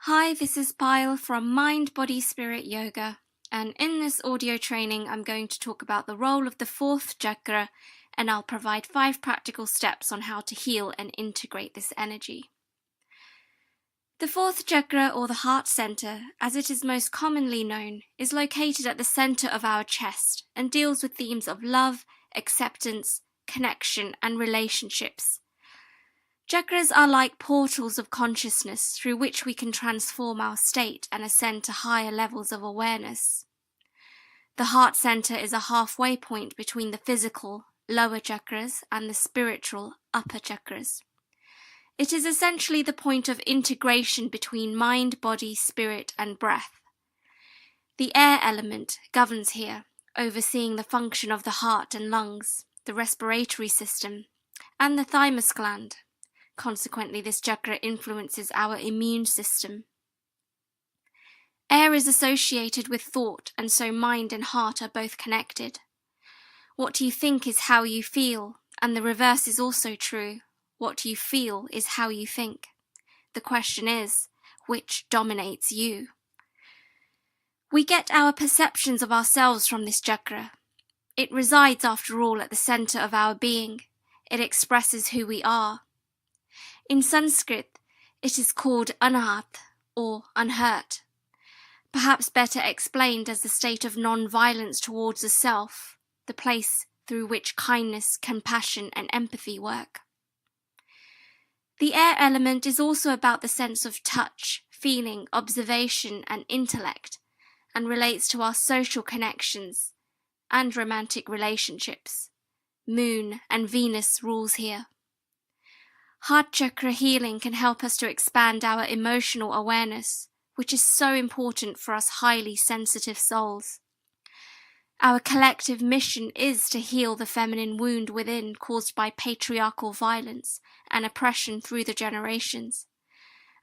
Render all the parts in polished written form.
Hi, this is Pyle from Mind, Body, Spirit Yoga, and in this audio training I'm going to talk about the role of the fourth chakra, and I'll provide 5 practical steps on how to heal and integrate this energy. The fourth chakra, or the heart center, as it is most commonly known, is located at the center of our chest and deals with themes of love, acceptance, connection, and relationships. Chakras are like portals of consciousness through which we can transform our state and ascend to higher levels of awareness. The heart center is a halfway point between the physical, lower chakras, and the spiritual, upper chakras. It is essentially the point of integration between mind, body, spirit, and breath. The air element governs here, overseeing the function of the heart and lungs, the respiratory system, and the thymus gland. Consequently, this chakra influences our immune system. Air is associated with thought, and so mind and heart are both connected. What you think is how you feel, and the reverse is also true. What you feel is how you think. The question is, which dominates you? We get our perceptions of ourselves from this chakra. It resides, after all, at the center of our being. It expresses who we are. In Sanskrit, it is called Anahata or unhurt, perhaps better explained as the state of non-violence towards the self, the place through which kindness, compassion, and empathy work. The air element is also about the sense of touch, feeling, observation, and intellect, and relates to our social connections and romantic relationships. Moon and Venus rules here. Heart chakra healing can help us to expand our emotional awareness, which is so important for us highly sensitive souls. Our collective mission is to heal the feminine wound within caused by patriarchal violence and oppression through the generations.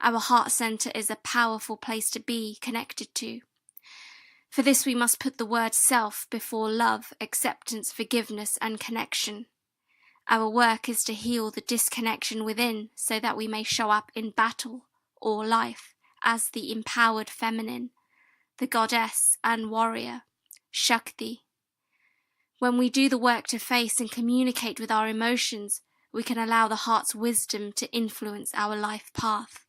Our heart center is a powerful place to be connected to. For this we must put the word self before love, acceptance, forgiveness, and connection. Our work is to heal the disconnection within so that we may show up in battle or life as the empowered feminine, the goddess and warrior, Shakti. When we do the work to face and communicate with our emotions, we can allow the heart's wisdom to influence our life path.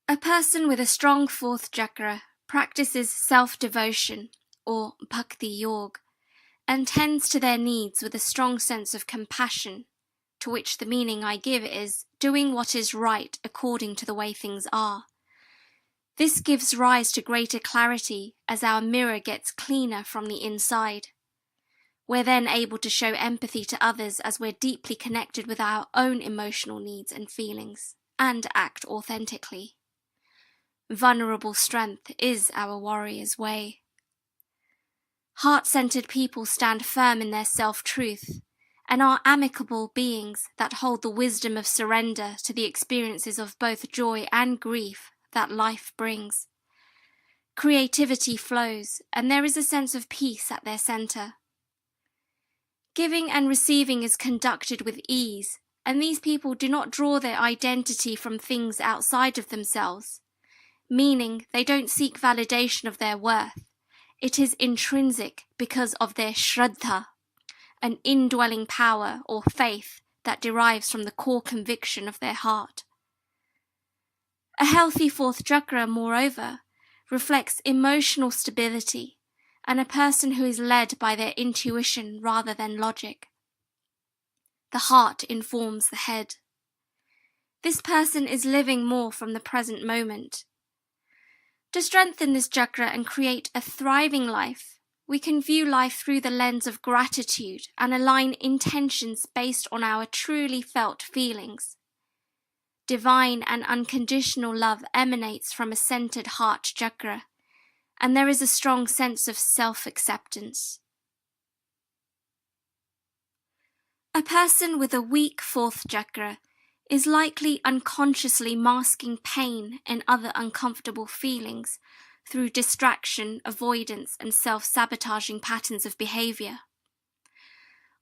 A person with a strong fourth chakra practices self-devotion or bhakti yoga, and tends to their needs with a strong sense of compassion, to which the meaning I give is doing what is right according to the way things are. This gives rise to greater clarity as our mirror gets cleaner from the inside. We're then able to show empathy to others as we're deeply connected with our own emotional needs and feelings, and act authentically. Vulnerable strength is our warrior's way. Heart-centered people stand firm in their self-truth and are amicable beings that hold the wisdom of surrender to the experiences of both joy and grief that life brings. Creativity flows, and there is a sense of peace at their center. Giving and receiving is conducted with ease, and these people do not draw their identity from things outside of themselves, meaning they don't seek validation of their worth. It is intrinsic because of their shraddha, an indwelling power or faith that derives from the core conviction of their heart. A healthy fourth chakra, moreover, reflects emotional stability and a person who is led by their intuition rather than logic. The heart informs the head. This person is living more from the present moment. To strengthen this chakra and create a thriving life, we can view life through the lens of gratitude and align intentions based on our truly felt feelings. Divine and unconditional love emanates from a centered heart chakra, and there is a strong sense of self-acceptance. A person with a weak fourth chakra is likely unconsciously masking pain and other uncomfortable feelings through distraction, avoidance, and self-sabotaging patterns of behavior.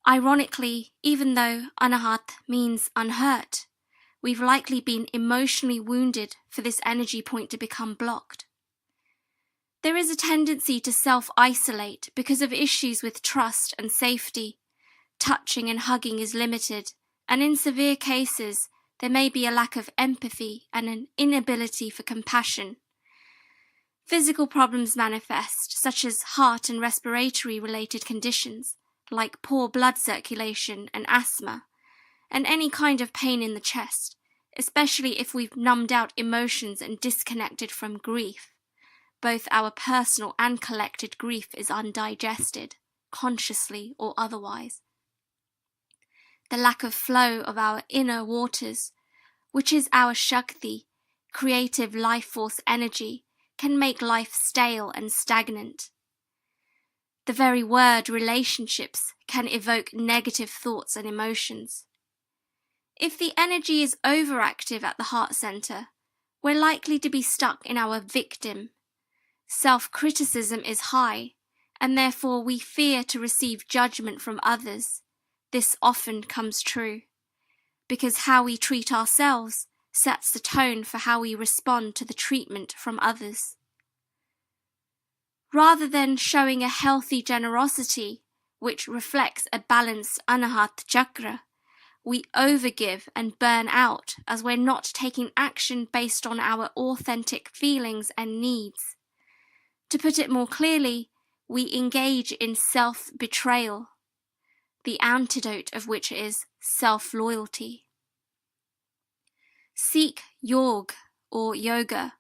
Ironically, even though Anahata means unhurt, we've likely been emotionally wounded for this energy point to become blocked. There is a tendency to self-isolate because of issues with trust and safety. Touching and hugging is limited, and in severe cases, there may be a lack of empathy and an inability for compassion. Physical problems manifest, such as heart and respiratory related conditions, like poor blood circulation and asthma, and any kind of pain in the chest, especially if we've numbed out emotions and disconnected from grief. Both our personal and collected grief is undigested, consciously or otherwise. The lack of flow of our inner waters, which is our Shakti, creative life force energy, can make life stale and stagnant. The very word relationships can evoke negative thoughts and emotions. If the energy is overactive at the heart center, we're likely to be stuck in our victim. Self-criticism is high, and therefore we fear to receive judgment from others. This often comes true, because how we treat ourselves sets the tone for how we respond to the treatment from others. Rather than showing a healthy generosity, which reflects a balanced Anahata Chakra, we overgive and burn out as we're not taking action based on our authentic feelings and needs. To put it more clearly, we engage in self-betrayal, the antidote of which is self-loyalty. Seek Yog or yoga,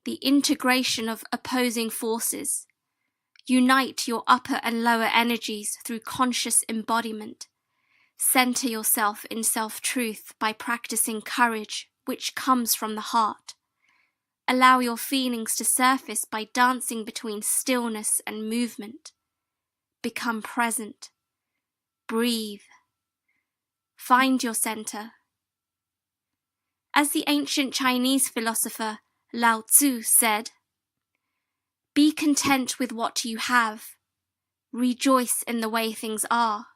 the integration of opposing forces. Unite your upper and lower energies through conscious embodiment. Center yourself in self-truth by practicing courage, which comes from the heart. Allow your feelings to surface by dancing between stillness and movement. Become present. Breathe. Find your center. As the ancient Chinese philosopher Lao Tzu said, "Be content with what you have. Rejoice in the way things are.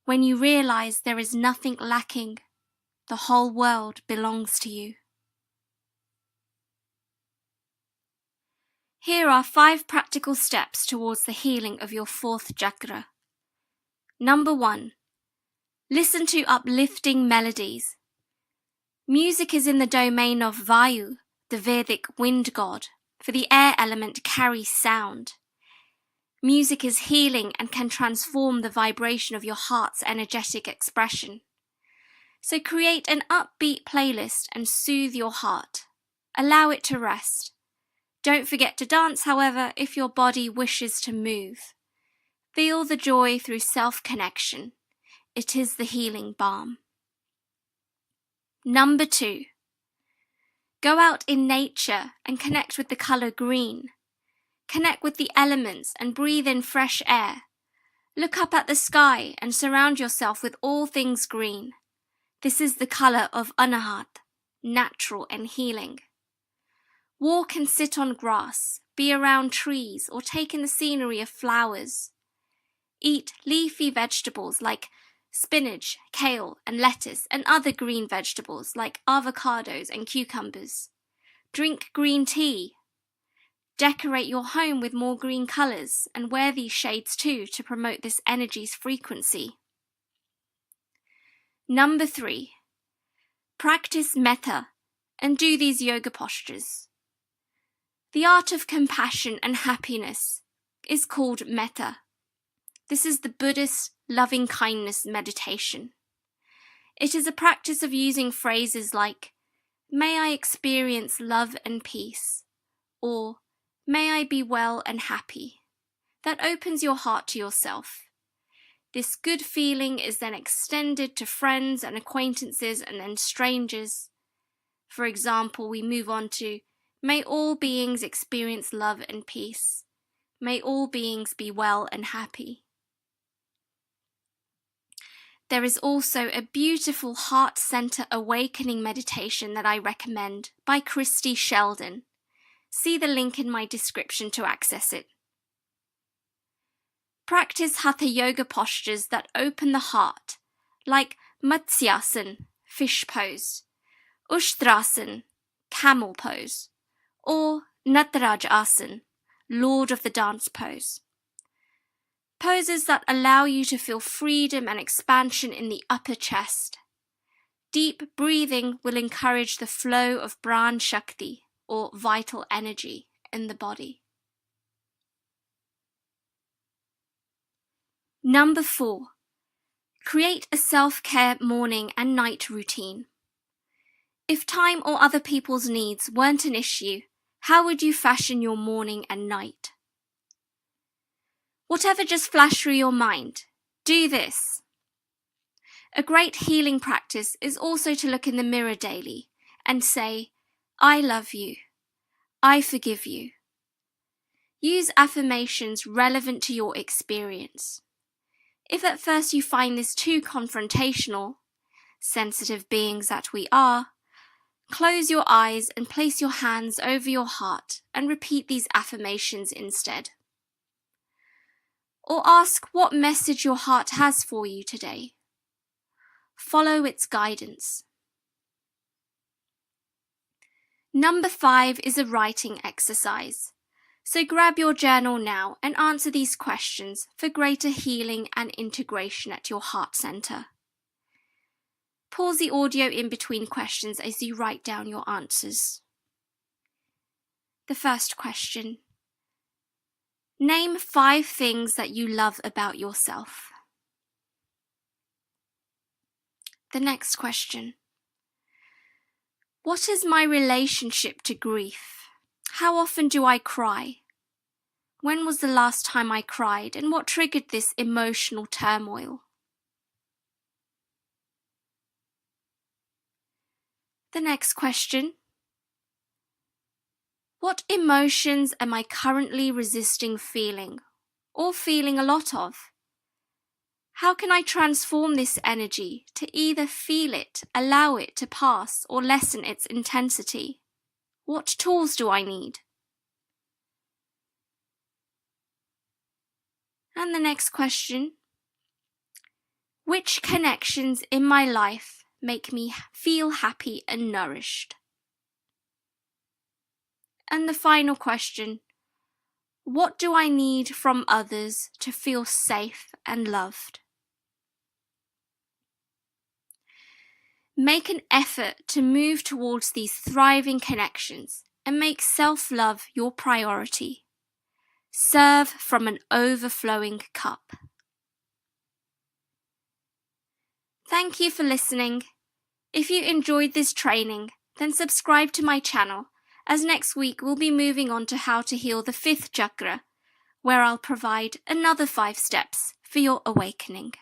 When you realize there is nothing lacking, the whole world belongs to you." Here are 5 practical steps towards the healing of your 4th chakra. Number 1. Listen to uplifting melodies. Music is in the domain of Vayu, the Vedic wind god, for the air element carries sound. Music is healing and can transform the vibration of your heart's energetic expression. So create an upbeat playlist and soothe your heart. Allow it to rest. Don't forget to dance, however, if your body wishes to move. Feel the joy through self-connection. It is the healing balm. Number 2. Go out in nature and connect with the color green. Connect with the elements and breathe in fresh air. Look up at the sky and surround yourself with all things green. This is the color of Anahata, natural and healing. Walk and sit on grass, be around trees, or take in the scenery of flowers. Eat leafy vegetables like spinach, kale, and lettuce, and other green vegetables like avocados and cucumbers. Drink green tea. Decorate your home with more green colors and wear these shades too to promote this energy's frequency. Number 3. Practice metta and do these yoga postures. The art of compassion and happiness is called metta. This is the Buddhist loving-kindness meditation. It is a practice of using phrases like, "May I experience love and peace," or "May I be well and happy." That opens your heart to yourself. This good feeling is then extended to friends and acquaintances and then strangers. For example, we move on to, "May all beings experience love and peace. May all beings be well and happy." There is also a beautiful heart center awakening meditation that I recommend by Christy Sheldon. See the link in my description to access it. Practice hatha yoga postures that open the heart, like Matsyasana, fish pose, Ushtrasana, camel pose, or Nataraj Asana, Lord of the Dance pose. Poses that allow you to feel freedom and expansion in the upper chest. Deep breathing will encourage the flow of Pran Shakti, or vital energy, in the body. Number 4. Create a self-care morning and night routine. If time or other people's needs weren't an issue, how would you fashion your morning and night? Whatever just flashed through your mind, do this. A great healing practice is also to look in the mirror daily and say, I love you. I forgive you. Use affirmations relevant to your experience. If at first you find this too confrontational, sensitive beings that we are, close your eyes and place your hands over your heart and repeat these affirmations instead. Or ask what message your heart has for you today. Follow its guidance. Number 5 is a writing exercise. So grab your journal now and answer these questions for greater healing and integration at your heart center. Pause the audio in between questions as you write down your answers. The first question. Name 5 things that you love about yourself. The next question. What is my relationship to grief? How often do I cry? When was the last time I cried, and what triggered this emotional turmoil? The next question. What emotions am I currently resisting feeling, or feeling a lot of? How can I transform this energy to either feel it, allow it to pass, or lessen its intensity? What tools do I need? And the next question. Which connections in my life make me feel happy and nourished? And the final question. What do I need from others to feel safe and loved? Make an effort to move towards these thriving connections and make self-love your priority. Serve from an overflowing cup. Thank you for listening. If you enjoyed this training, then subscribe to my channel, as next week we'll be moving on to how to heal the 5th chakra, where I'll provide another 5 steps for your awakening.